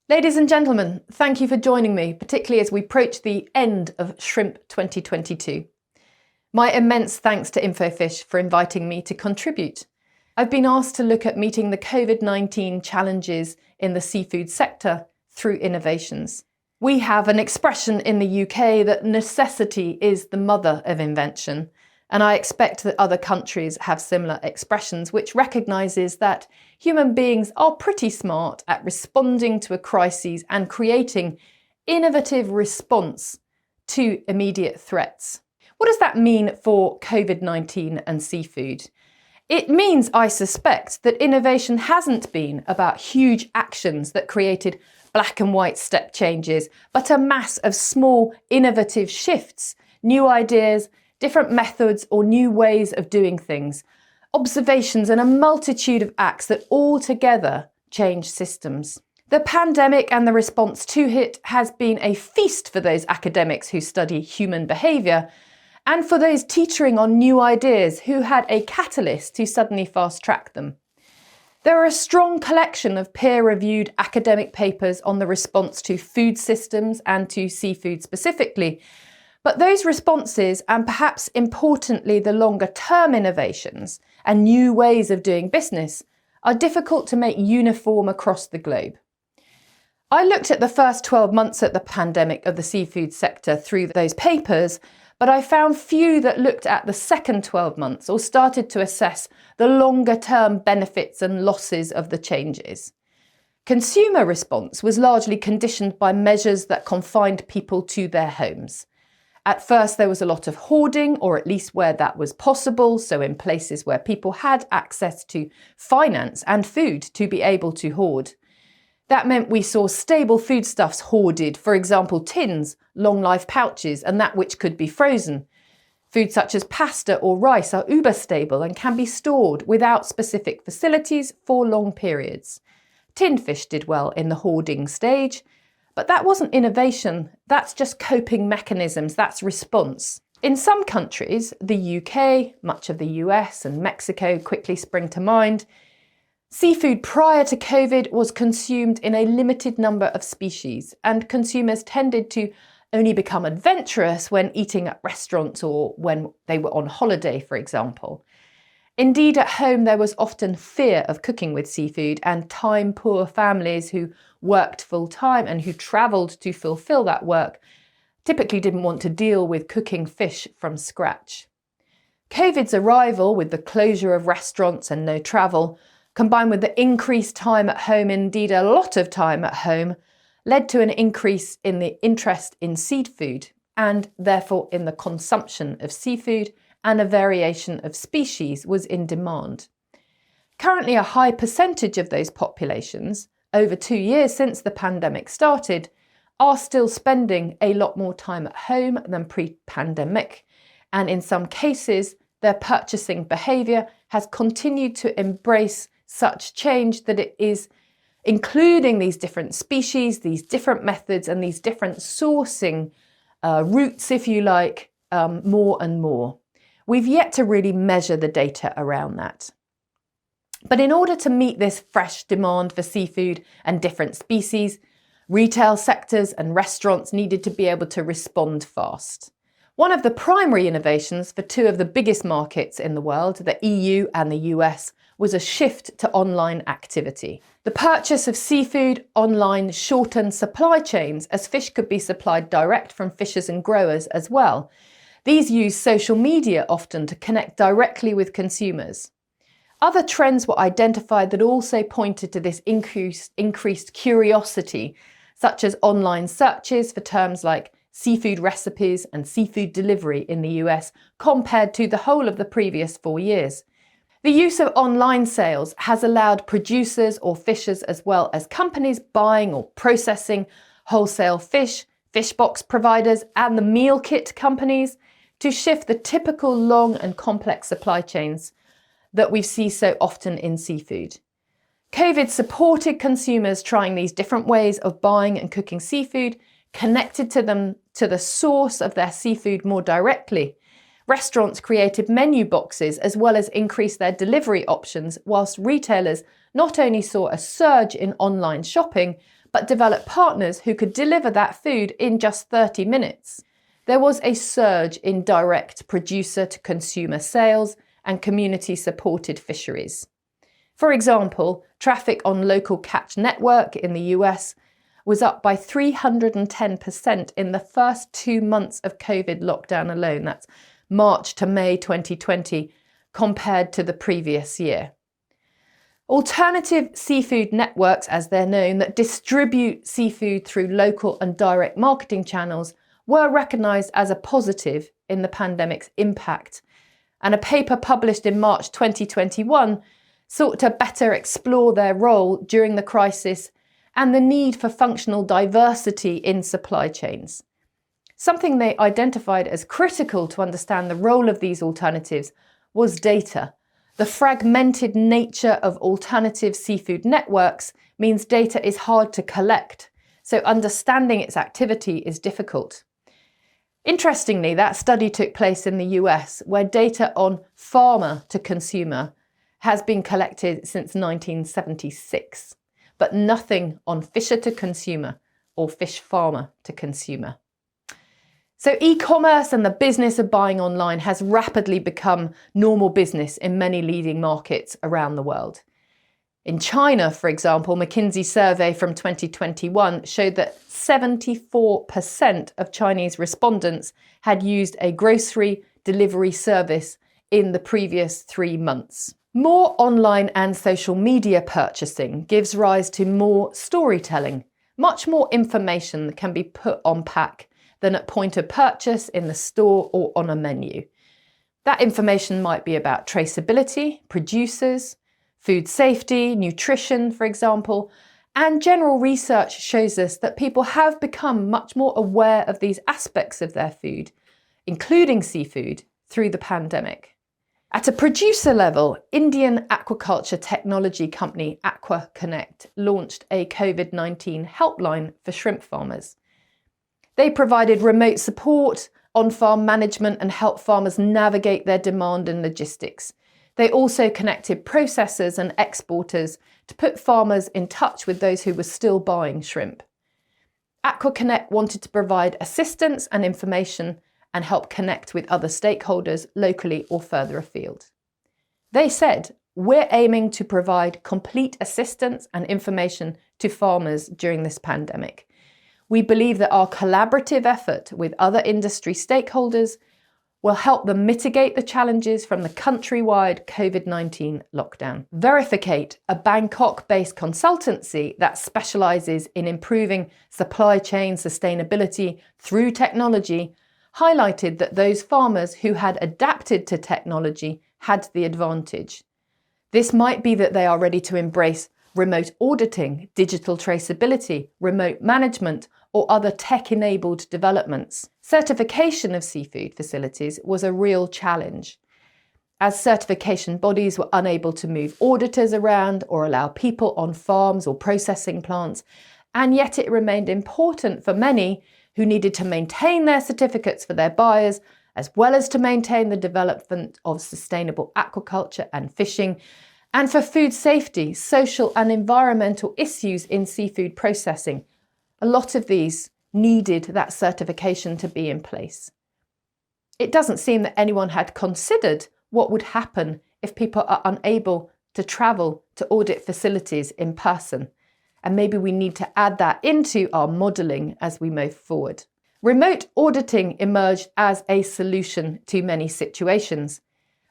Ladies and gentlemen, thank you for joining me, particularly as we approach the end of Shrimp 2022. My immense thanks to InfoFish for inviting me to contribute. I've been asked to look at meeting the COVID-19 challenges in the seafood sector through innovations. We have an expression in the UK that necessity is the mother of invention, and I expect that other countries have similar expressions, which recognises that human beings are pretty smart at responding to a crisis and creating innovative response to immediate threats. What does that mean for COVID-19 and seafood? It means, I suspect, that innovation hasn't been about huge actions that created black and white step changes, but a mass of small, innovative shifts, new ideas, different methods or new ways of doing things, observations and a multitude of acts that all together change systems. The pandemic and the response to it has been a feast for those academics who study human behaviour and for those teetering on new ideas who had a catalyst to suddenly fast-track them. There are a strong collection of peer-reviewed academic papers on the response to food systems and to seafood specifically, but those responses, and perhaps importantly the longer-term innovations and new ways of doing business, are difficult to make uniform across the globe. I looked at the first 12 months of the pandemic of the seafood sector through those papers, but I found few that looked at the second 12 months or started to assess the longer-term benefits and losses of the changes. Consumer response was largely conditioned by measures that confined people to their homes. At first, there was a lot of hoarding, or at least where that was possible, so in places where people had access to finance and food to be able to hoard. That meant we saw stable foodstuffs hoarded, for example tins, long-life pouches, and that which could be frozen. Foods such as pasta or rice are uber stable and can be stored without specific facilities for long periods. Tinned fish did well in the hoarding stage, but that wasn't innovation, that's just coping mechanisms, that's response. In some countries, the UK, much of the US and Mexico quickly spring to mind, seafood prior to COVID was consumed in a limited number of species, and consumers tended to only become adventurous when eating at restaurants or when they were on holiday, for example. Indeed, at home there was often fear of cooking with seafood, and time-poor families who worked full-time and who travelled to fulfil that work typically didn't want to deal with cooking fish from scratch. COVID's arrival, with the closure of restaurants and no travel, combined with the increased time at home, indeed a lot of time at home, led to an increase in the interest in seafood and therefore in the consumption of seafood, and a variation of species was in demand. Currently, a high percentage of those populations, over 2 years since the pandemic started, are still spending a lot more time at home than pre-pandemic, and in some cases, their purchasing behaviour has continued to embrace such change that it is including these different species, these different methods, and these different sourcing routes, if you like, more and more. We've yet to really measure the data around that. But in order to meet this fresh demand for seafood and different species, retail sectors and restaurants needed to be able to respond fast. One of the primary innovations for two of the biggest markets in the world, the EU and the US, was a shift to online activity. The purchase of seafood online shortened supply chains, as fish could be supplied direct from fishers and growers as well. These use social media often to connect directly with consumers. Other trends were identified that also pointed to this increased curiosity, such as online searches for terms like seafood recipes and seafood delivery in the US compared to the whole of the previous 4 years. The use of online sales has allowed producers or fishers as well as companies buying or processing wholesale fish, fish box providers and the meal kit companies to shift the typical long and complex supply chains that we see so often in seafood. COVID supported consumers trying these different ways of buying and cooking seafood, connected to them to the source of their seafood more directly. Restaurants created menu boxes as well as increased their delivery options, whilst retailers not only saw a surge in online shopping, but develop partners who could deliver that food in just 30 minutes. There was a surge in direct producer-to-consumer sales and community-supported fisheries. For example, traffic on local catch network in the US was up by 310% in the first 2 months of COVID lockdown alone. That's March to May 2020, compared to the previous year. Alternative seafood networks, as they're known, that distribute seafood through local and direct marketing channels were recognised as a positive in the pandemic's impact. And a paper published in March 2021 sought to better explore their role during the crisis and the need for functional diversity in supply chains. Something they identified as critical to understand the role of these alternatives was data. The fragmented nature of alternative seafood networks means data is hard to collect, so understanding its activity is difficult. Interestingly, that study took place in the US, where data on farmer to consumer has been collected since 1976, but nothing on fisher to consumer or fish farmer to consumer. So e-commerce and the business of buying online has rapidly become normal business in many leading markets around the world. In China, for example, McKinsey's survey from 2021 showed that 74% of Chinese respondents had used a grocery delivery service in the previous 3 months. More online and social media purchasing gives rise to more storytelling, much more information that can be put on pack than at point of purchase in the store or on a menu. That information might be about traceability, producers, food safety, nutrition, for example, and general research shows us that people have become much more aware of these aspects of their food, including seafood, through the pandemic. At a producer level, Indian aquaculture technology company Aqua Connect launched a COVID-19 helpline for shrimp farmers. They provided remote support, on-farm management, and helped farmers navigate their demand and logistics. They also connected processors and exporters to put farmers in touch with those who were still buying shrimp. Aqua Connect wanted to provide assistance and information and help connect with other stakeholders locally or further afield. They said, "We're aiming to provide complete assistance and information to farmers during this pandemic. We believe that our collaborative effort with other industry stakeholders will help them mitigate the challenges from the countrywide COVID-19 lockdown." Verificate, a Bangkok-based consultancy that specialises in improving supply chain sustainability through technology, highlighted that those farmers who had adapted to technology had the advantage. This might be that they are ready to embrace remote auditing, digital traceability, remote management, or other tech-enabled developments. Certification of seafood facilities was a real challenge, as certification bodies were unable to move auditors around or allow people on farms or processing plants, and yet it remained important for many who needed to maintain their certificates for their buyers, as well as to maintain the development of sustainable aquaculture and fishing, and for food safety, social and environmental issues in seafood processing. A lot of these needed that certification to be in place. It doesn't seem that anyone had considered what would happen if people are unable to travel to audit facilities in person. And maybe we need to add that into our modelling as we move forward. Remote auditing emerged as a solution to many situations,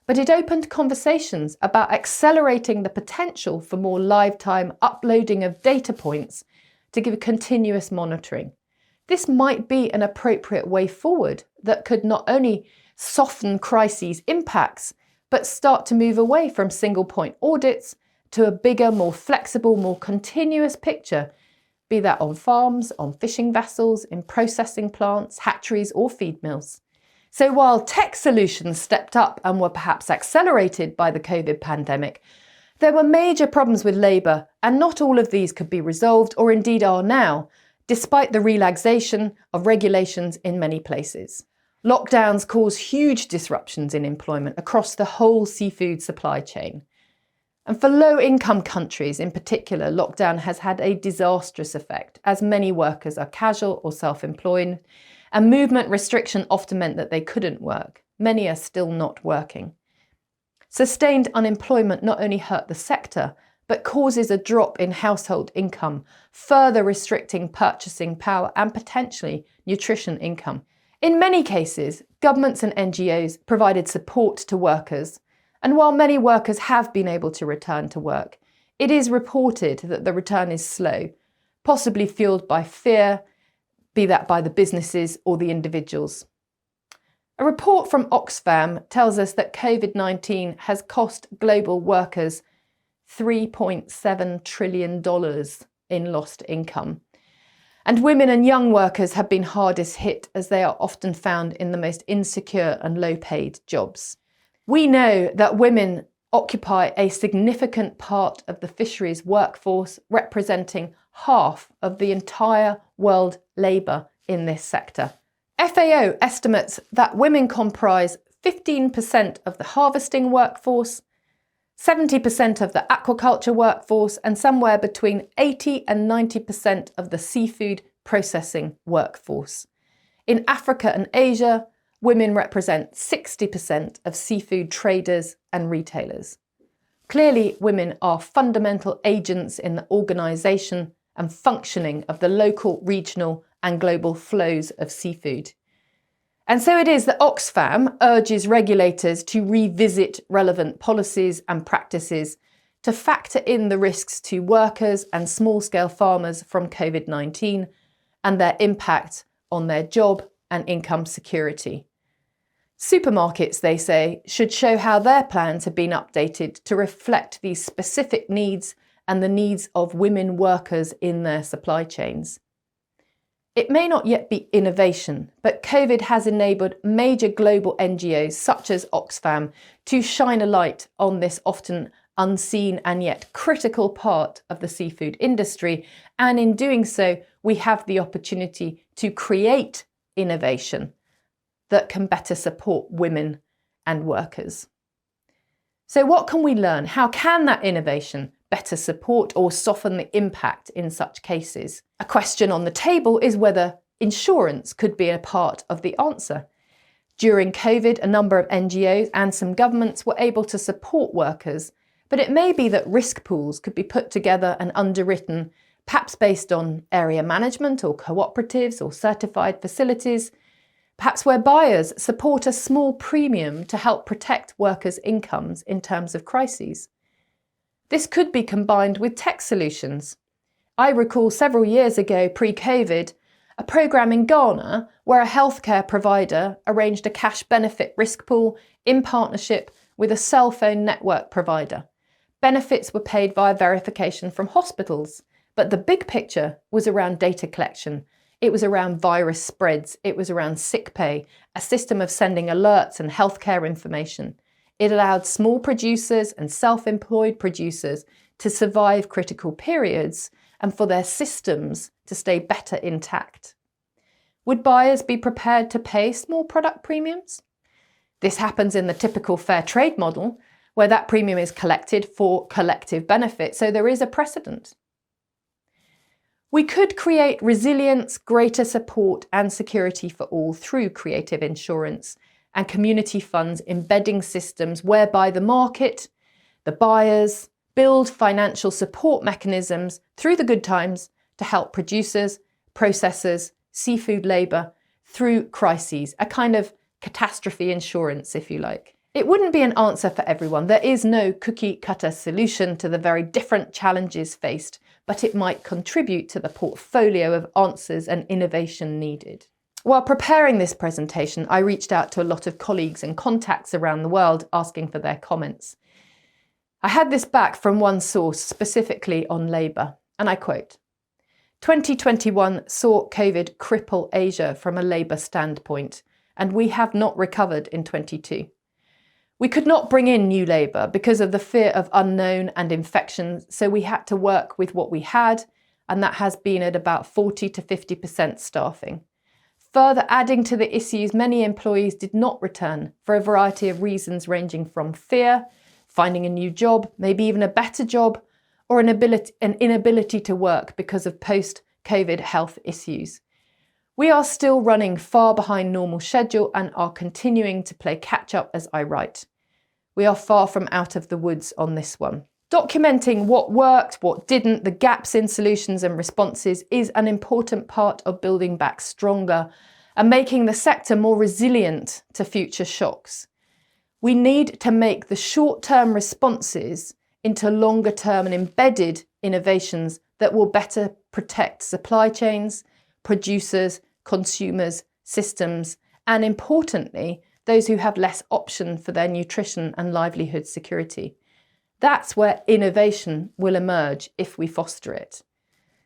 but it opened conversations about accelerating the potential for more live-time uploading of data points to give continuous monitoring. This might be an appropriate way forward that could not only soften crises' impacts, but start to move away from single-point audits to a bigger, more flexible, more continuous picture, be that on farms, on fishing vessels, in processing plants, hatcheries or feed mills. So while tech solutions stepped up and were perhaps accelerated by the COVID pandemic, there were major problems with labour, and not all of these could be resolved, or indeed are now, despite the relaxation of regulations in many places. Lockdowns cause huge disruptions in employment across the whole seafood supply chain. And for low-income countries in particular, lockdown has had a disastrous effect, as many workers are casual or self-employed, and movement restriction often meant that they couldn't work. Many are still not working. Sustained unemployment not only hurt the sector, but causes a drop in household income, further restricting purchasing power and potentially nutrition income. In many cases, governments and NGOs provided support to workers, and while many workers have been able to return to work, it is reported that the return is slow, possibly fueled by fear, be that by the businesses or the individuals. A report from Oxfam tells us that COVID-19 has cost global workers $3.7 trillion in lost income. And women and young workers have been hardest hit, as they are often found in the most insecure and low-paid jobs. We know that women occupy a significant part of the fisheries workforce, representing half of the entire world labour in this sector. FAO estimates that women comprise 15% of the harvesting workforce, 70% of the aquaculture workforce, and somewhere between 80 and 90% of the seafood processing workforce. In Africa and Asia, women represent 60% of seafood traders and retailers. Clearly, women are fundamental agents in the organisation and functioning of the local, regional and global flows of seafood. And so it is that Oxfam urges regulators to revisit relevant policies and practices to factor in the risks to workers and small-scale farmers from COVID-19 and their impact on their job and income security. Supermarkets, they say, should show how their plans have been updated to reflect these specific needs and the needs of women workers in their supply chains. It may not yet be innovation, but COVID has enabled major global NGOs such as Oxfam to shine a light on this often unseen and yet critical part of the seafood industry. And in doing so, we have the opportunity to create innovation that can better support women and workers. So what can we learn? How can that innovation better support or soften the impact in such cases? A question on the table is whether insurance could be a part of the answer. During COVID, a number of NGOs and some governments were able to support workers, but it may be that risk pools could be put together and underwritten, perhaps based on area management or cooperatives or certified facilities, perhaps where buyers support a small premium to help protect workers' incomes in terms of crises. This could be combined with tech solutions. I recall several years ago, pre-COVID, a programme in Ghana where a healthcare provider arranged a cash benefit risk pool in partnership with a cell phone network provider. Benefits were paid via verification from hospitals, but the big picture was around data collection. It was around virus spreads. It was around sick pay, a system of sending alerts and healthcare information. It allowed small producers and self-employed producers to survive critical periods and for their systems to stay better intact. Would buyers be prepared to pay small product premiums? This happens in the typical fair trade model, where that premium is collected for collective benefit, so there is a precedent. We could create resilience, greater support and security for all through creative insurance and community funds embedding systems whereby the market, the buyers, build financial support mechanisms through the good times to help producers, processors, seafood labour through crises, a kind of catastrophe insurance, if you like. It wouldn't be an answer for everyone. There is no cookie-cutter solution to the very different challenges faced, but it might contribute to the portfolio of answers and innovation needed. While preparing this presentation, I reached out to a lot of colleagues and contacts around the world asking for their comments. I had this back from one source specifically on labour, and I quote, "2021 saw COVID cripple Asia from a labour standpoint, and we have not recovered in 22. We could not bring in new labour because of the fear of unknown and infections, so we had to work with what we had, and that has been at about 40 to 50% staffing. Further adding to the issues, many employees did not return for a variety of reasons ranging from fear, finding a new job, maybe even a better job, or an inability to work because of post-COVID health issues. We are still running far behind normal schedule and are continuing to play catch up as I write. We are far from out of the woods on this one. Documenting what worked, what didn't, the gaps in solutions and responses is an important part of building back stronger and making the sector more resilient to future shocks. We need to make the short-term responses into longer-term and embedded innovations that will better protect supply chains, producers, consumers, systems, and importantly, those who have less option for their nutrition and livelihood security. That's where innovation will emerge if we foster it.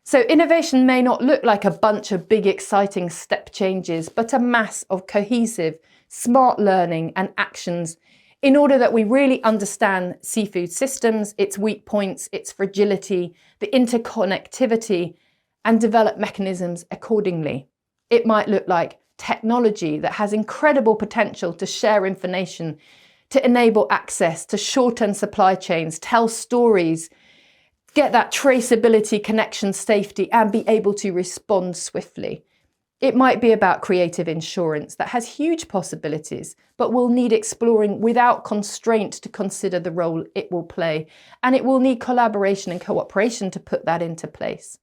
So innovation may not look like a bunch of big, exciting step changes, but a mass of cohesive, smart learning and actions in order that we really understand seafood systems, its weak points, its fragility, the interconnectivity, and develop mechanisms accordingly. It might look like technology that has incredible potential to share information, to enable access, to shorten supply chains, tell stories, get that traceability, connection, safety, and be able to respond swiftly. It might be about creative insurance that has huge possibilities, but will need exploring without constraint to consider the role it will play, and it will need collaboration and cooperation to put that into place.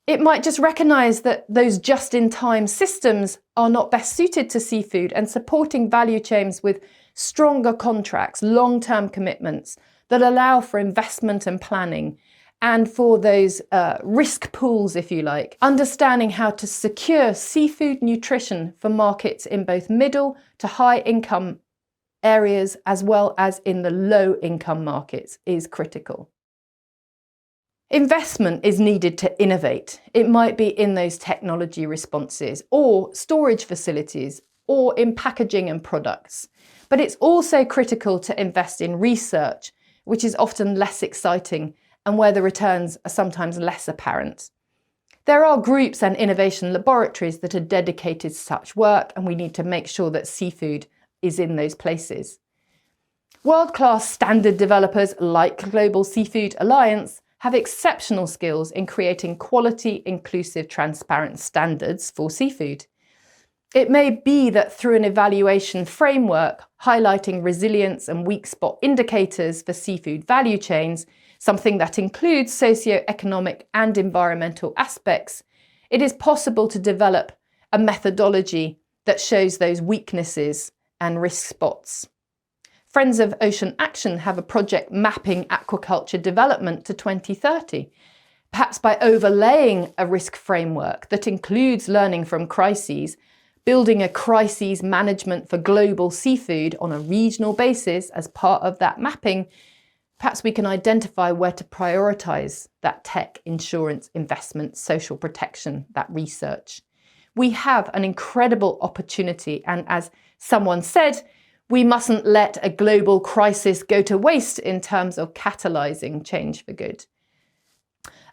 It might just recognise that those just-in-time systems are not best suited to seafood, and supporting value chains with stronger contracts, long-term commitments that allow for investment and planning, and for those risk pools, if you like, understanding how to secure seafood nutrition for markets in both middle to high income areas as well as in the low income markets is critical. Investment is needed to innovate. It might be in those technology responses or storage facilities or in packaging and products. But it's also critical to invest in research, which is often less exciting and where the returns are sometimes less apparent. There are groups and innovation laboratories that are dedicated to such work, and we need to make sure that seafood is in those places. World-class standard developers like Global Seafood Alliance have exceptional skills in creating quality, inclusive, transparent standards for seafood. It may be that through an evaluation framework highlighting resilience and weak spot indicators for seafood value chains, something that includes socio-economic and environmental aspects, it is possible to develop a methodology that shows those weaknesses and risk spots. Friends of Ocean Action have a project mapping aquaculture development to 2030, perhaps by overlaying a risk framework that includes learning from crises, building a crises management for global seafood on a regional basis as part of that mapping. Perhaps we can identify where to prioritise that tech, insurance, investment, social protection, that research. We have an incredible opportunity, and as someone said, we mustn't let a global crisis go to waste in terms of catalysing change for good.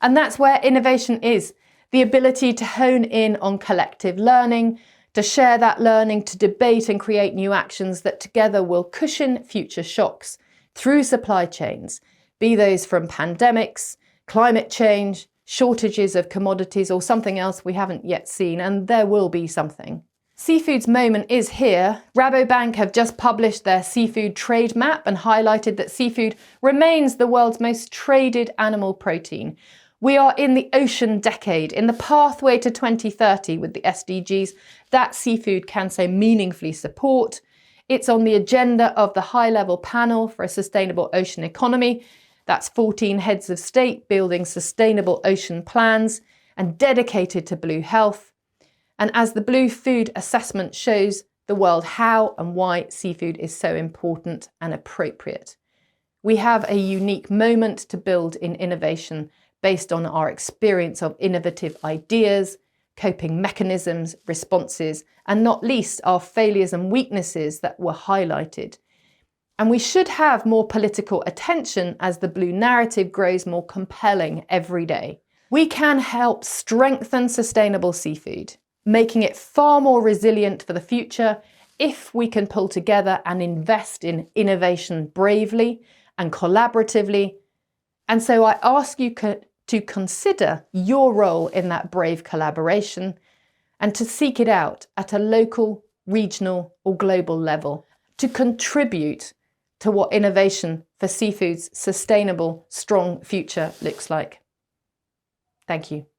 And that's where innovation is, the ability to hone in on collective learning, to share that learning, to debate and create new actions that together will cushion future shocks through supply chains, be those from pandemics, climate change, shortages of commodities, or something else we haven't yet seen, and there will be something. Seafood's moment is here. Rabobank have just published their seafood trade map and highlighted that seafood remains the world's most traded animal protein. We are in the ocean decade, in the pathway to 2030 with the SDGs that seafood can so meaningfully support. It's on the agenda of the high-level panel for a sustainable ocean economy. That's 14 heads of state building sustainable ocean plans and dedicated to blue health. And as the Blue Food Assessment shows the world how and why seafood is so important and appropriate. We have a unique moment to build in innovation based on our experience of innovative ideas, coping mechanisms, responses, and not least our failures and weaknesses that were highlighted. And we should have more political attention as the blue narrative grows more compelling every day. We can help strengthen sustainable seafood, making it far more resilient for the future, if we can pull together and invest in innovation bravely and collaboratively. And so I ask you to consider your role in that brave collaboration and to seek it out at a local, regional or global level to contribute to what innovation for seafood's sustainable, strong future looks like. Thank you.